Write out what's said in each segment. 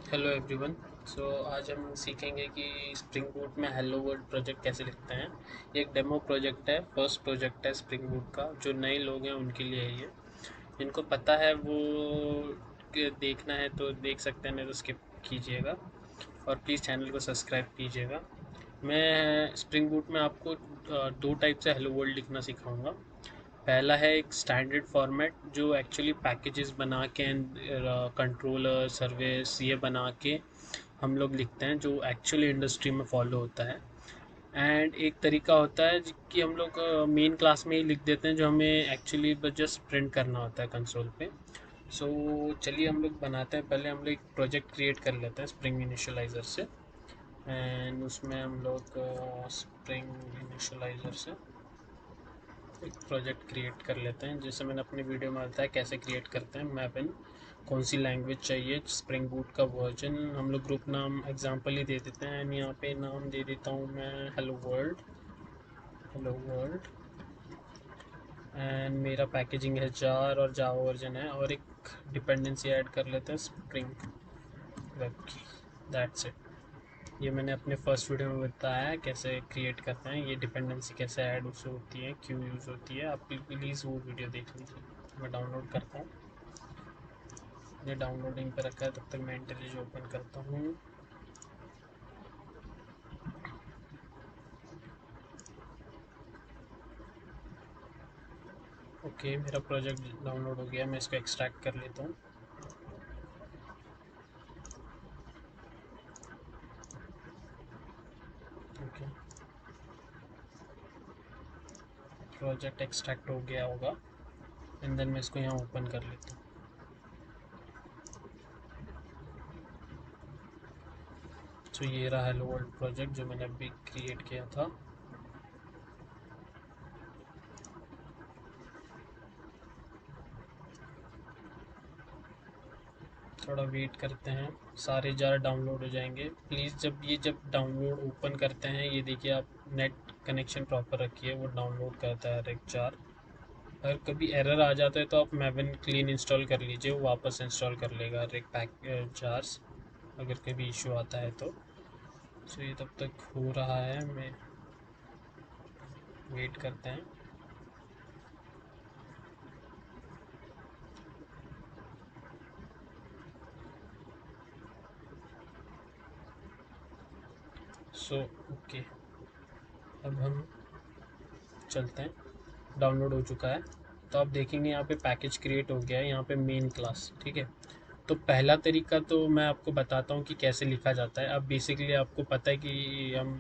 Hello everyone. आज हम सीखेंगे कि स्प्रिंग बूट में हेलो वर्ल्ड प्रोजेक्ट कैसे लिखते हैं। ये एक डेमो प्रोजेक्ट है, फर्स्ट प्रोजेक्ट है स्प्रिंग बूट का। जो नए लोग हैं उनके लिए है ये। जिनको पता है वो देखना है तो देख सकते हैं, नहीं तो स्किप कीजिएगा। और प्लीज़ चैनल को सब्सक्राइब कीजिएगा। मैं स्प्रिंग बूट में आपको दो टाइप से हेलो वर्ल्ड लिखना सिखाऊंगा। पहला है एक स्टैंडर्ड फॉर्मेट जो एक्चुअली पैकेजेस बना के कंट्रोलर सर्विस ये बना के हम लोग लिखते हैं, जो एक्चुअली इंडस्ट्री में फॉलो होता है। एंड एक तरीका होता है कि हम लोग मेन क्लास में ही लिख देते हैं, जो हमें एक्चुअली जस्ट प्रिंट करना होता है कंसोल पे। चलिए हम लोग बनाते हैं। पहले हम लोग एक प्रोजेक्ट क्रिएट कर लेते हैं स्प्रिंग इनिशियलाइज़र से। एंड उसमें हम लोग स्प्रिंग इनिशियलाइज़र से एक प्रोजेक्ट क्रिएट कर लेते हैं, जैसे मैंने अपनी वीडियो में बताया कैसे क्रिएट करते हैं। मैपिन कौन सी लैंग्वेज चाहिए, स्प्रिंग बूट का वर्जन, हम लोग ग्रुप नाम एग्जांपल ही दे देते हैं। यहाँ पे नाम दे देता हूँ मैं hello world. Hello world. And मेरा पैकेजिंग है जार और जावा वर्जन है, और एक डिपेंडेंसी ऐड कर लेते हैं स्प्रिंग वेब की। That's it. ये मैंने अपने फर्स्ट वीडियो में बताया है कैसे क्रिएट करते हैं, ये डिपेंडेंसी कैसे ऐड उससे होती है, क्यों यूज़ होती है। आप प्लीज़ वो वीडियो देख लीजिए। मैं डाउनलोड करता हूँ। ये डाउनलोडिंग पे रखा है, तब तक मैं इंटेलिज ओपन करता हूँ। ओके, मेरा प्रोजेक्ट डाउनलोड हो गया। मैं इसको एक्सट्रैक्ट कर लेता हूँ। ओके, प्रोजेक्ट एक्सट्रैक्ट हो गया होगा। एंड देन मैं इसको यहाँ ओपन कर लेता हूँ। तो ये रहा हेलो वर्ल्ड प्रोजेक्ट जो मैंने अभी क्रिएट किया था। थोड़ा वेट करते हैं, सारे जार डाउनलोड हो जाएंगे। प्लीज़ जब डाउनलोड ओपन करते हैं, ये देखिए आप नेट कनेक्शन प्रॉपर रखिए, वो डाउनलोड करता है हर एक जार। अगर कभी एरर आ जाता है तो आप मैविन क्लीन इंस्टॉल कर लीजिए, वो वापस इंस्टॉल कर लेगा हर एक पैक जार्स, अगर कभी इशू आता है तो। ये तब तक हो रहा है, मैं वेट करते हैं। ओके, अब हम चलते हैं। डाउनलोड हो चुका है। तो आप देखेंगे यहाँ पे पैकेज क्रिएट हो गया है, यहाँ पे मेन क्लास। ठीक है। तो पहला तरीका तो मैं आपको बताता हूँ कि कैसे लिखा जाता है। अब बेसिकली आपको पता है कि हम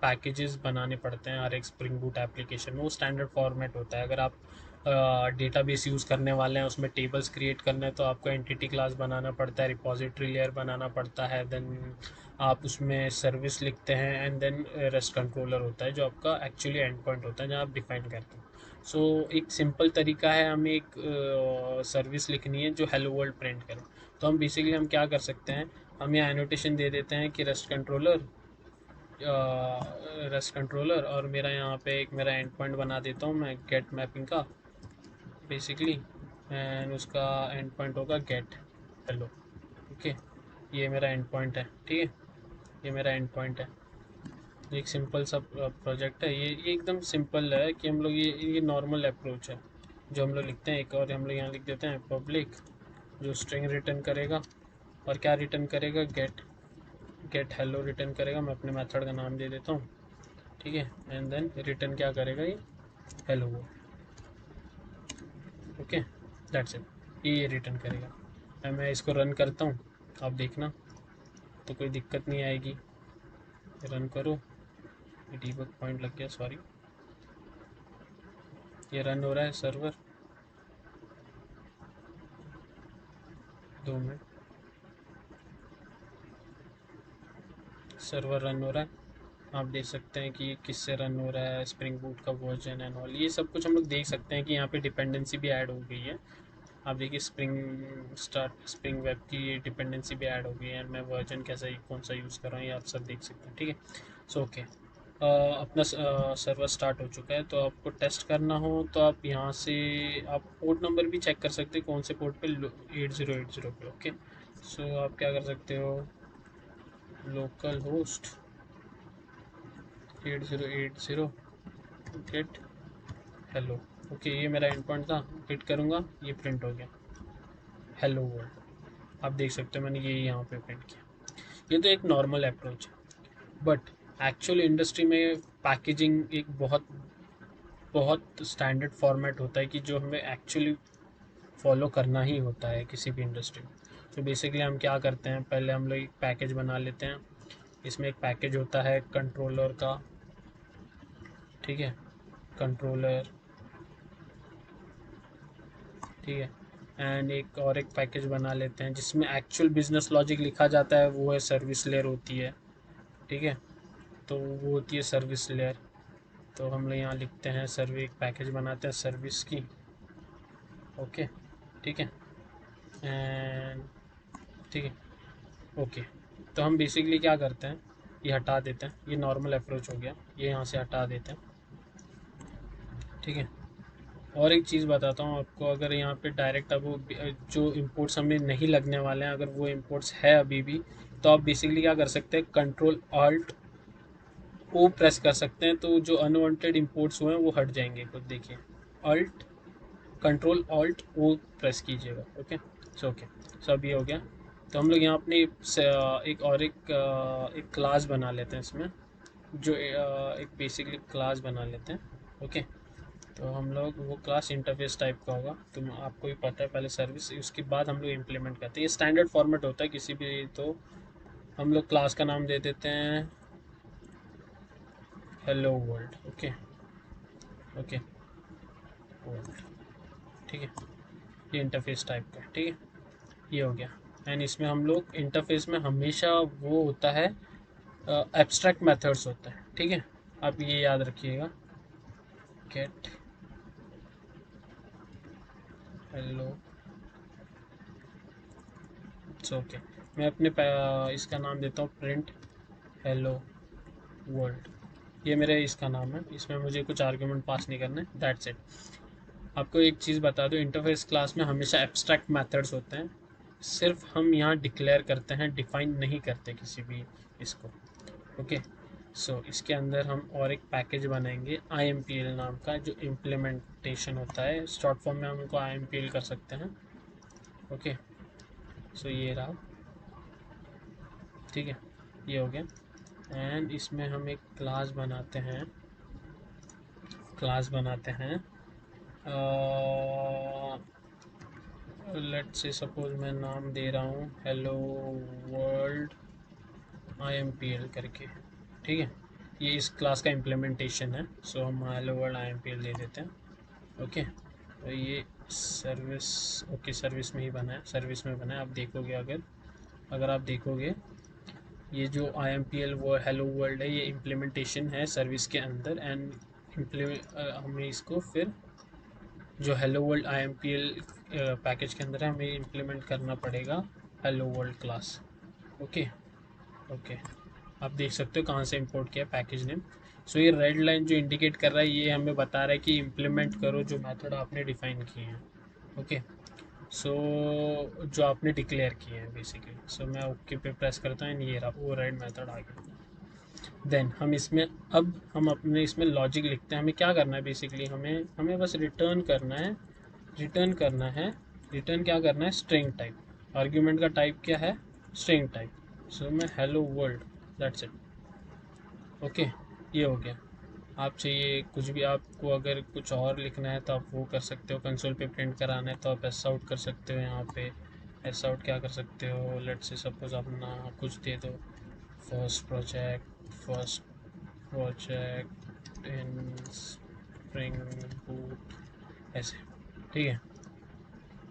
पैकेजेस बनाने पड़ते हैं हर एक स्प्रिंग बूट एप्लीकेशन में। वो स्टैंडर्ड फॉर्मेट होता है। अगर आप डेटाबेस यूज़ करने वाले हैं, उसमें टेबल्स क्रिएट करने हैं, तो आपको एंटिटी क्लास बनाना पड़ता है, रिपॉजिटरी लेयर बनाना पड़ता है। देन आप उसमें सर्विस लिखते हैं, एंड देन रेस्ट कंट्रोलर होता है जो आपका एक्चुअली एंड पॉइंट होता है जहाँ आप डिफाइन करते हैं। एक सिंपल तरीका है, हमें एक सर्विस लिखनी है जो हेलो वर्ल्ड प्रिंट करे। तो हम बेसिकली हम क्या कर सकते हैं, हम यहाँ एनोटेशन दे देते हैं कि रेस्ट कंट्रोलर, और मेरा यहाँ पे एक मेरा एंड पॉइंट बना देता हूँ मैं गेट मैपिंग का बेसिकली। एंड उसका एंड पॉइंट होगा गेट हेलो। ओके, ये मेरा एंड पॉइंट है। ठीक है, ये मेरा एंड पॉइंट है। ये एक सिंपल सा प्रोजेक्ट है। ये एकदम सिंपल है कि हम लोग ये नॉर्मल अप्रोच है जो हम लोग लिखते हैं। एक और हम लोग यहाँ लिख देते हैं पब्लिक, जो स्ट्रिंग रिटर्न करेगा। और क्या रिटर्न करेगा, गेट गेट हेलो रिटर्न करेगा। मैं अपने मेथड का नाम दे देता हूँ। ठीक है। एंड देन रिटर्न क्या करेगा, ये हेलो वो। Okay, that's it. ये रिटर्न करेगा। मैं इसको रन करता हूँ, आप देखना तो कोई दिक्कत नहीं आएगी। रन करो। ये डीबग पॉइंट लग गया, सॉरी। ये रन हो रहा है सर्वर। 2 मिनट। सर्वर रन हो रहा है। आप देख सकते हैं कि किससे रन हो रहा है, स्प्रिंग बूट का वर्जन एंड ऑल, ये सब कुछ हम लोग देख सकते हैं कि यहाँ पे डिपेंडेंसी भी ऐड हो गई है। आप देखिए स्प्रिंग वेब की डिपेंडेंसी भी ऐड हो गई है। मैं वर्जन कैसा कौन सा यूज़ कर रहा हूँ ये आप सब देख सकते हैं। ठीक है। ओके, अपना सर्वर स्टार्ट हो चुका है। तो आपको टेस्ट करना हो तो आप यहाँ से आप पोर्ट नंबर भी चेक कर सकते हैं कौन से पोर्ट पे 8080 पे। ओके, सो आप क्या कर सकते हो, localhost 8080 get hello. Okay, ये मेरा एंड पॉइंट था, हिट करूँगा, ये प्रिंट हो गया हेलो वर्ल्ड। आप देख सकते हो मैंने ये यहाँ पे प्रिंट किया। ये तो एक नॉर्मल अप्रोच है, बट एक्चुअल इंडस्ट्री में पैकेजिंग एक बहुत बहुत स्टैंडर्ड फॉर्मेट होता है कि जो हमें एक्चुअली फॉलो करना ही होता है किसी भी इंडस्ट्री में। तो बेसिकली हम क्या करते हैं, पहले हम लोग एक पैकेज बना लेते हैं। इसमें एक पैकेज होता है कंट्रोलर का, ठीक है, कंट्रोलर, ठीक है। एंड एक और एक पैकेज बना लेते हैं जिसमें एक्चुअल बिजनेस लॉजिक लिखा जाता है, वो है सर्विस लेयर होती है, ठीक है। तो वो होती है सर्विस लेयर। तो हम लोग यहाँ लिखते हैं एक पैकेज बनाते हैं सर्विस की, ओके, ठीक है। एंड ठीक है, ओके। तो हम बेसिकली क्या करते हैं, ये हटा देते हैं, ये नॉर्मल अप्रोच हो गया, ये यहाँ से हटा देते हैं, ठीक है। और एक चीज़ बताता हूँ आपको, अगर यहाँ पे डायरेक्ट अब वो जो इंपोर्ट्स हमें नहीं लगने वाले हैं, अगर वो इंपोर्ट्स है अभी भी, तो आप बेसिकली क्या कर सकते हैं, कंट्रोल ऑल्ट ओ प्रेस कर सकते हैं, तो जो अनवांटेड इंपोर्ट्स हुए हैं वो हट जाएंगे। खुद देखिए, अल्ट कंट्रोल ऑल्ट ओ प्रेस कीजिएगा, ओके। सो ओके, सो अब ये हो गया। तो हम लोग यहाँ अपनी एक क्लास बना लेते हैं इसमें, जो एक बेसिकली क्लास बना लेते हैं, ओके। तो हम लोग वो क्लास इंटरफेस टाइप का होगा, तो आपको भी पता है, पहले सर्विस, उसके बाद हम लोग इम्प्लीमेंट करते हैं। ये स्टैंडर्ड फॉर्मेट होता है किसी भी। तो हम लोग क्लास का नाम दे देते हैं hello world, okay, okay world, ठीक है। ये इंटरफेस टाइप का, ठीक है, ये हो गया। एंड इसमें हम लोग इंटरफेस में हमेशा वो होता है, एब्स्ट्रैक्ट मेथड्स होते हैं, ठीक है। आप ये याद रखिएगा, गेट हेलो, इट्स ओके। मैं अपने इसका नाम देता हूँ प्रिंट हेलो वर्ल्ड। ये मेरे इसका नाम है, इसमें मुझे कुछ आर्गुमेंट पास नहीं करना है, दैट्स इट। आपको एक चीज़ बता दो, इंटरफेस क्लास में हमेशा एब्स्ट्रैक्ट मेथड्स होते हैं, सिर्फ हम यहाँ डिक्लेयर करते हैं, डिफाइन नहीं करते किसी भी इसको, ओके। सो इसके अंदर हम और एक पैकेज बनाएंगे IMPL नाम का, जो इम्प्लीमेंटेशन होता है, शॉर्ट फॉर्म में हम उनको IMPL कर सकते हैं, ओके। सो ये रहा, ठीक है, ये हो गया। एंड इसमें हम एक क्लास बनाते हैं, क्लास बनाते हैं, लेट्स से सपोज मैं नाम दे रहा हूँ हेलो वर्ल्ड IMPL करके, ठीक है। ये इस क्लास का इम्प्लीमेंटेशन है, सो हम हेलो वर्ल्ड IMPL दे देते हैं, ओके। तो ये सर्विस, ओके, सर्विस में ही बना है, सर्विस में बना है। आप देखोगे, अगर अगर आप देखोगे, ये जो IMPL वो हेलो वर्ल्ड है, ये इम्प्लीमेंटेशन है सर्विस के अंदर। एंड हमें इसको फिर जो हेलो वर्ल्ड IMPL पैकेज के अंदर है, हमें इम्प्लीमेंट करना पड़ेगा hello world class, okay, okay. आप देख सकते हो कहाँ से इंपोर्ट किया, पैकेज नेम। सो ये रेड लाइन जो इंडिकेट कर रहा है, ये हमें बता रहा है कि इम्प्लीमेंट करो जो मेथड आपने डिफाइन किए हैं, ओके। सो जो आपने डिक्लेयर किए हैं बेसिकली। सो मैं ओके पे प्रेस करता हूँ, ये रहा वो रेड मेथड आ गया। देन हम इसमें, अब हम अपने इसमें लॉजिक लिखते हैं। हमें क्या करना है बेसिकली, हमें हमें बस रिटर्न करना है, रिटर्न करना है, रिटर्न क्या करना है, स्ट्रिंग टाइप। आर्ग्यूमेंट का टाइप क्या है, स्ट्रिंग टाइप। सो मैं hello world, that's it, okay. ये हो गया। आप चाहिए कुछ भी, आपको अगर कुछ और लिखना है तो आप वो कर सकते हो, कंसोल पे प्रिंट कराना है तो आप एस आउट कर सकते हो। यहाँ पे एस आउट क्या कर सकते हो, लेट से सपोज अपना कुछ दे दो, first project in spring boot, ऐसे, ठीक है।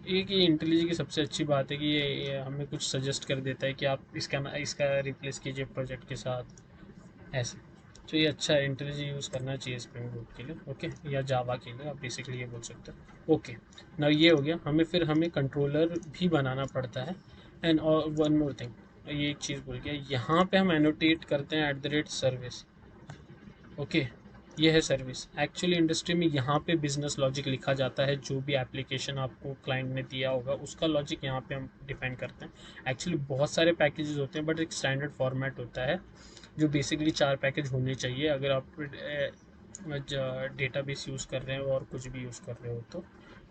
एक ये इंटेलिजी की सबसे अच्छी बात है कि ये हमें कुछ सजेस्ट कर देता है कि आप इसका रिप्लेस कीजिए प्रोजेक्ट के साथ, ऐसे। तो ये अच्छा है, इंटेलिजी यूज़ करना चाहिए स्प्रिंग बूट के लिए, ओके, या जावा के लिए, आप बेसिकली ये बोल सकते हो, ओके। ना ये हो गया, हमें कंट्रोलर भी बनाना पड़ता है। एंड और वन मोर थिंग, ये एक चीज़ बोल गया, यहाँ पे हम एनोटेट करते हैं @सर्विस, ओके, ये है सर्विस। एक्चुअली इंडस्ट्री में यहाँ पे बिजनेस लॉजिक लिखा जाता है, जो भी एप्लीकेशन आपको क्लाइंट ने दिया होगा उसका लॉजिक यहाँ पे हम डिफाइन करते हैं। एक्चुअली बहुत सारे पैकेजेस होते हैं, बट एक स्टैंडर्ड फॉर्मेट होता है जो बेसिकली 4 पैकेज होने चाहिए अगर आप डेटाबेस यूज़ कर रहे हो और कुछ भी यूज़ कर रहे हो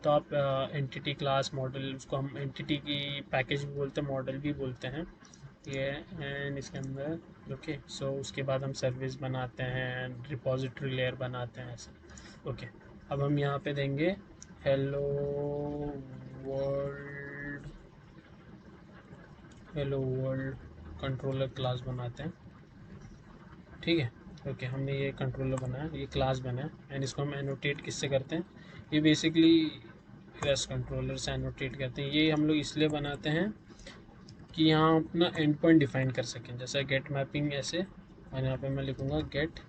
तो आप एंटिटी क्लास मॉडल, उसको हम एंटिटी की पैकेज भी बोलते हैं, मॉडल भी बोलते हैं ये। एंड इसके अंदर ओके, सो उसके बाद हम सर्विस बनाते हैं, रिपॉजिटरी लेयर बनाते हैं ऐसे। ओके, अब हम यहाँ पे देंगे hello world, hello world controller class बनाते हैं, ठीक है। ओके, हमने ये कंट्रोलर बनाया, ये क्लास बनाया, एंड इसको हम एनोटेट किससे करते हैं, ये बेसिकली क्लास कंट्रोलर से एनोटेट करते हैं। ये हम लोग इसलिए बनाते हैं कि यहाँ अपना एंड पॉइंट डिफाइन कर सकें, जैसे गेट मैपिंग ऐसे, और यहाँ पे मैं लिखूँगा get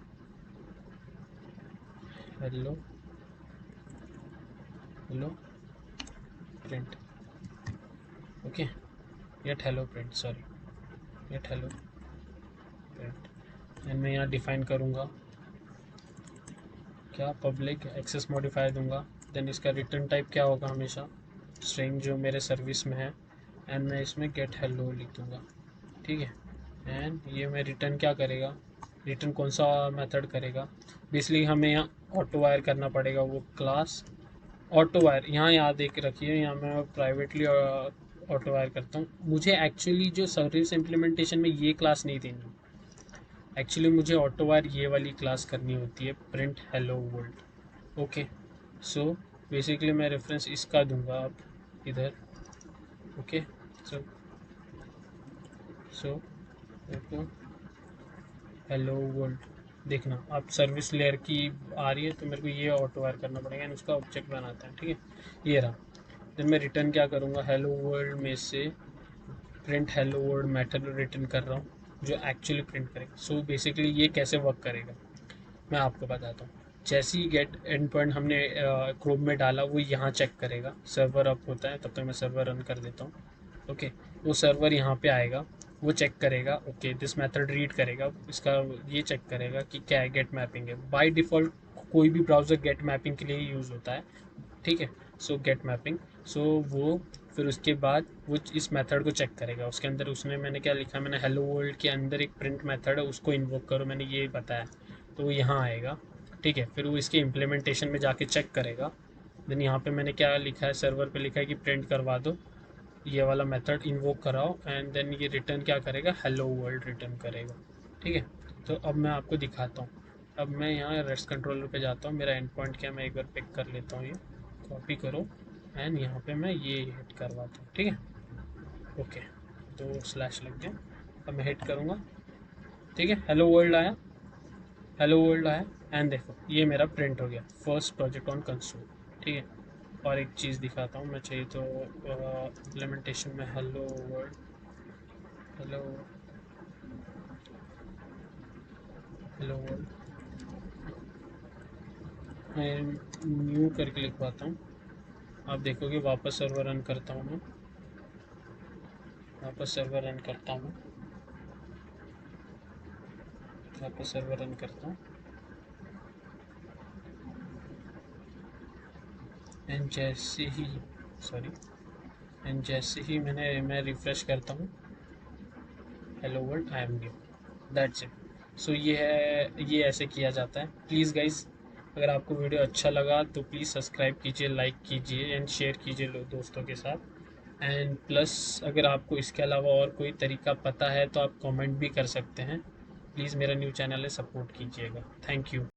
hello, hello print. Okay, get hello print, sorry get hello print, and मैं यहाँ डिफाइन करूँगा क्या, पब्लिक एक्सेस मॉडिफायर दूंगा। देन इसका रिटर्न टाइप क्या होगा, हमेशा स्ट्रिंग जो मेरे सर्विस में है, एंड मैं इसमें गेट हेलो लिख दूंगा, ठीक है। एंड ये मैं रिटर्न क्या करेगा, रिटर्न कौन सा मेथड करेगा, बेसिकली हमें यहाँ ऑटो वायर करना पड़ेगा वो क्लास ऑटो वायर। यहाँ याद एक रखिए, यहाँ मैं प्राइवेटली ऑटो वायर करता हूँ। मुझे एक्चुअली जो सर्विस इम्प्लीमेंटेशन में ये क्लास नहीं देनी, एक्चुअली मुझे ऑटो वायर ये वाली क्लास करनी होती है, print hello world. Okay, so basically मैं रेफरेंस इसका दूंगा अब इधर। ओके, सो सो हेलो वर्ल्ड, देखना आप सर्विस लेयर की आ रही है, तो मेरे को ये ऑटो वायर करना पड़ेगा एंड उसका ऑब्जेक्ट बनाता है, ठीक है। ये रहा। देन मैं रिटर्न क्या करूँगा, हेलो वर्ल्ड में से print hello world method return कर रहा हूँ जो एक्चुअली प्रिंट करेगा। सो बेसिकली ये कैसे वर्क करेगा मैं आपको बताता हूँ। जैसे ही गेट एंड पॉइंट हमने क्रोम में डाला, वो यहाँ चेक करेगा, सर्वर अप होता है, तब तक मैं सर्वर रन कर देता हूँ। ओके, वो सर्वर यहाँ पे आएगा, वो चेक करेगा, ओके दिस मेथड रीड करेगा, इसका ये चेक करेगा कि क्या है, गेट मैपिंग है। बाय डिफ़ॉल्ट कोई भी ब्राउज़र गेट मैपिंग के लिए ही यूज़ होता है, ठीक है। सो गेट मैपिंग, सो वो फिर उसके बाद वो इस मेथड को चेक करेगा, उसके अंदर उसने मैंने क्या लिखा, मैंने हेलो वर्ल्ड के अंदर एक प्रिंट मेथड है, उसको इन्वोक करो, मैंने ये बताया, तो वो यहाँ आएगा, ठीक है। फिर वो इसके इम्प्लीमेंटेशन में जाके चेक करेगा। देन यहाँ पे मैंने क्या लिखा है, सर्वर पे लिखा है कि प्रिंट करवा दो, ये वाला मेथड इन्वोक कराओ, एंड देन ये रिटर्न क्या करेगा, हेलो वर्ल्ड रिटर्न करेगा, ठीक है। तो अब मैं आपको दिखाता हूँ। अब मैं यहाँ रेस्ट कंट्रोलर पे जाता हूँ, मेरा एंड पॉइंट क्या, मैं एक बार पिक कर लेता हूँ, ये कॉपी करो एंड यहाँ पे मैं ये हिट करवाता हूँ, ठीक है। ओके, तो स्लैश लग गया। अब मैं हिट करूँगा, ठीक है, हेलो वर्ल्ड आया, हेलो वर्ल्ड आया, एंड देखो ये मेरा प्रिंट हो गया, फर्स्ट प्रोजेक्ट ऑन कंसोल, ठीक है। और एक चीज़ दिखाता हूँ मैं, चाहिए तो इम्प्लीमेंटेशन में hello world, hello hello world, मैं न्यू करके लिखवाता हूँ। आप देखोगे वापस सर्वर रन करता हूँ मैं, वापस सर्वर रन करता हूँ, वापस सर्वर रन करता हूँ, एंड जैसे ही सॉरी एंड जैसे ही मैं रिफ़्रेश करता हूँ, hello world I am new, that's it. So ये है, ये ऐसे किया जाता है। प्लीज़ गाइज, अगर आपको वीडियो अच्छा लगा तो प्लीज़ सब्सक्राइब कीजिए, लाइक कीजिए एंड शेयर कीजिए दोस्तों के साथ। एंड प्लस अगर आपको इसके अलावा और कोई तरीका पता है तो आप कमेंट भी कर सकते हैं। प्लीज़ मेरा न्यू चैनल है, सपोर्ट कीजिएगा। Thank you.